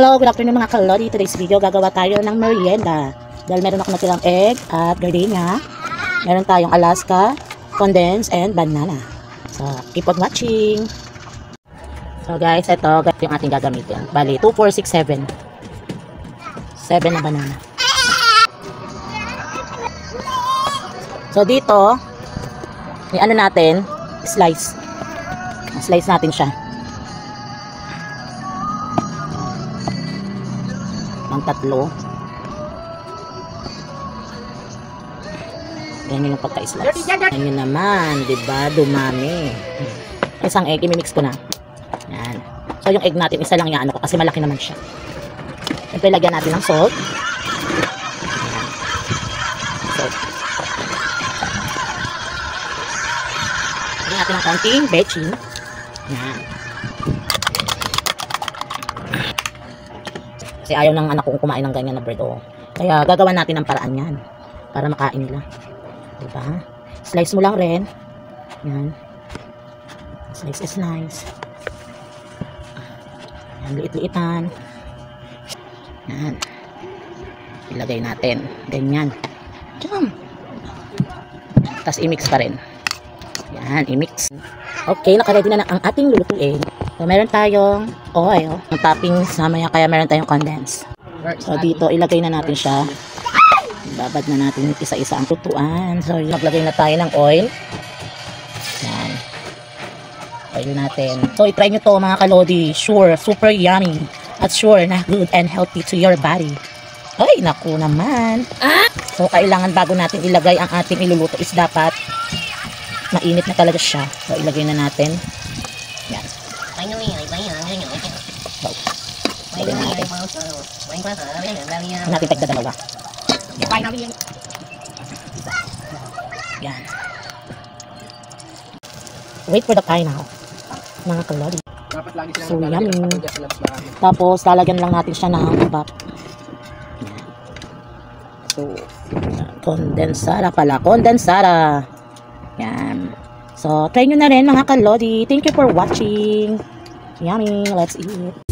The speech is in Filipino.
Hello, good afternoon mga kalodi. Today's video, gagawa tayo ng merienda. Dahil meron ako natirang egg at gardenia. Meron tayong Alaska, condensed, and banana. So, keep on watching. So guys, ito yung ating gagamitin. Bali, 2, 4, 6, 7. 7 na banana. So dito, ano natin, slice. Slice natin siya. Ang tatlo. Yan yung pagka-slice. Yan naman, diba? Dumami. Isang egg, imimix ko na. Yan. So yung egg natin, isa lang yung ano ko kasi malaki naman siya. Siyempre, lagyan natin ng salt. Yan. Salt. Lagyan natin ng konting bechin. Yan. Kasi ayaw ng anak kong kumain ng ganyan na bread. Oh. Kaya gagawa natin ng paraan yan. Para makain nila. Diba? Slice mo lang rin. Yan. Slice is nice. Yan, liit-liitan. Yan. Ilagay natin. Ganyan. Diyan. Tapos i-mix pa rin. Yan, i-mix. Okay, nakaready na ang ating lulutuin. So, meron tayong oil. Ang toppings mamaya, kaya meron tayong condensed. So, dito, ilagay na natin siya. Babad na natin isa-isa ang lutuan. So, maglagay na tayo ng oil. Yan. Oil natin. So, itry nyo to mga kalodi. Sure, super yummy. At sure na good and healthy to your body. Ay, naku naman. So, kailangan bago natin ilagay ang ating iluluto is dapat mainit na talaga siya. So, ilagay na natin. Yan. Natin tagdadalawa. Yan. Wait for the pie now. Mga kalori. So, yummy. Tapos, lalagyan lang natin siya ng bak. So, kondensara pala. Kondensara. Yan. So, try nyo na rin mga kalodi. Thank you for watching. Yummy. Let's eat.